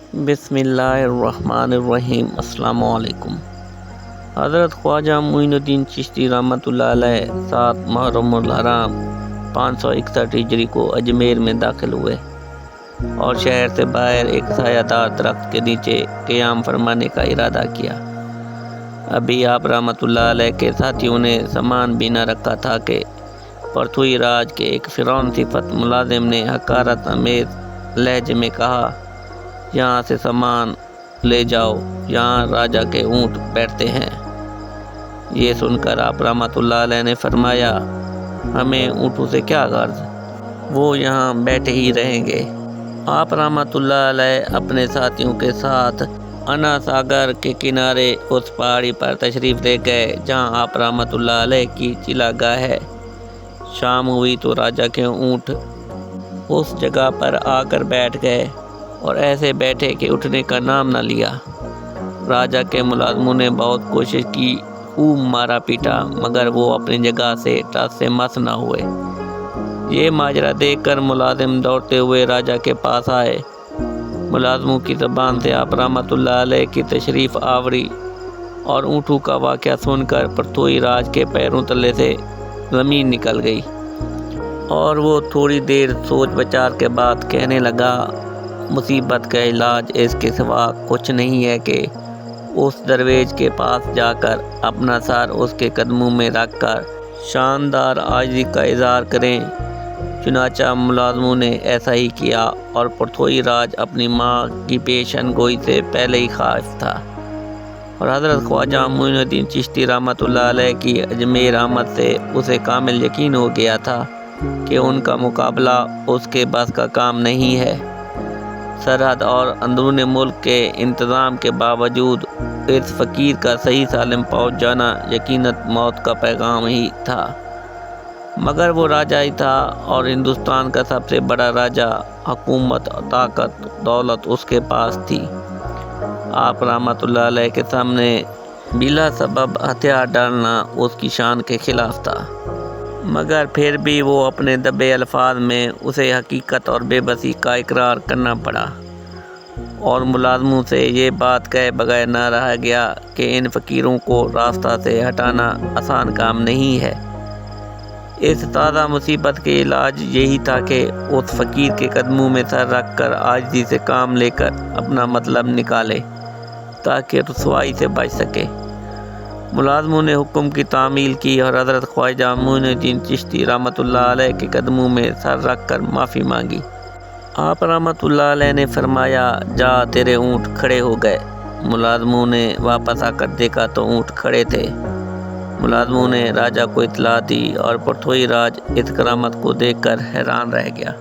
بسم اللہ الرحمن الرحیم۔ السلام علیکم۔ حضرت خواجہ معین الدین چشتی رحمۃ اللہ علیہ 7 محرم الحرام 561 ہجری کو اجمیر میں داخل ہوئے اور شہر سے باہر ایک سایہ دار درخت کے نیچے قیام فرمانے کا ارادہ کیا۔ ابھی آپ رحمۃ اللہ علیہ کے ساتھیوں نے سامان بھی نہ رکھا تھا کہ پرتھوی راج کے ایک فرعون صفت ملازم نے حقارت آمیز لہجے میں کہا، یہاں سے سامان لے جاؤ، یہاں راجا کے اونٹ بیٹھتے ہیں۔ یہ سن کر آپ رحمۃ اللہ علیہ نے فرمایا، ہمیں اونٹوں سے کیا غرض، وہ یہاں بیٹھے ہی رہیں گے۔ آپ رحمۃ اللہ علیہ اپنے ساتھیوں کے ساتھ انا ساگر کے کنارے اس پہاڑی پر تشریف لے گئے جہاں آپ رحمۃ اللہ علیہ کی چلا گاہ ہے۔ شام ہوئی تو راجا کے اونٹ اس جگہ پر آ کر بیٹھ گئے اور ایسے بیٹھے کہ اٹھنے کا نام نہ لیا۔ راجا کے ملازموں نے بہت کوشش کی، خوب مارا پیٹا، مگر وہ اپنی جگہ سے ٹس سے مس نہ ہوئے۔ یہ ماجرا دیکھ کر ملازم دوڑتے ہوئے راجا کے پاس آئے۔ ملازموں کی زبان سے آپ رحمۃ اللہ علیہ کی تشریف آوری اور اونٹوں کا واقعہ سن کر پرتھوی راج کے پیروں تلے سے زمین نکل گئی اور وہ تھوڑی دیر سوچ بچار کے بعد کہنے لگا، مصیبت کا علاج اس کے سوا کچھ نہیں ہے کہ اس درویش کے پاس جا کر اپنا سر اس کے قدموں میں رکھ کر شاندار عاجزی کا اظہار کریں۔ چنانچہ ملازموں نے ایسا ہی کیا اور پرتھوی راج اپنی ماں کی پیشن گوئی سے پہلے ہی خائف تھا اور حضرت خواجہ معین الدین چشتی رحمۃ اللہ علیہ کی اجمیر آمد سے اسے کامل یقین ہو گیا تھا کہ ان کا مقابلہ اس کے بس کا کام نہیں ہے۔ سرحد اور اندرون ملک کے انتظام کے باوجود اس فقیر کا صحیح سالم پہنچ جانا یقیناً موت کا پیغام ہی تھا، مگر وہ راجا ہی تھا اور ہندوستان کا سب سے بڑا راجا، حکومت، طاقت، دولت اس کے پاس تھی۔ آپ رحمۃ اللہ علیہ کے سامنے بلا سبب ہتھیار ڈالنا اس کی شان کے خلاف تھا، مگر پھر بھی وہ اپنے دبے الفاظ میں اسے حقیقت اور بے بسی کا اقرار کرنا پڑا اور ملازموں سے یہ بات کہے بغیر نہ رہا گیا کہ ان فقیروں کو راستہ سے ہٹانا آسان کام نہیں ہے۔ اس تازہ مصیبت کے علاج یہی تھا کہ اس فقیر کے قدموں میں سر رکھ کر عاجزی سے کام لے کر اپنا مطلب نکالے تاکہ رسوائی سے بچ سکے۔ ملازموں نے حکم کی تعمیل کی اور حضرت خواجہ معین الدین چشتی رحمۃ اللہ علیہ کے قدموں میں سر رکھ کر معافی مانگی۔ آپ رحمۃ اللہ علیہ نے فرمایا، جا تیرے اونٹ کھڑے ہو گئے۔ ملازموں نے واپس آ کر دیکھا تو اونٹ کھڑے تھے۔ ملازموں نے راجا کو اطلاع دی اور پرتھوی راج اس کرامت کو دیکھ کر حیران رہ گیا۔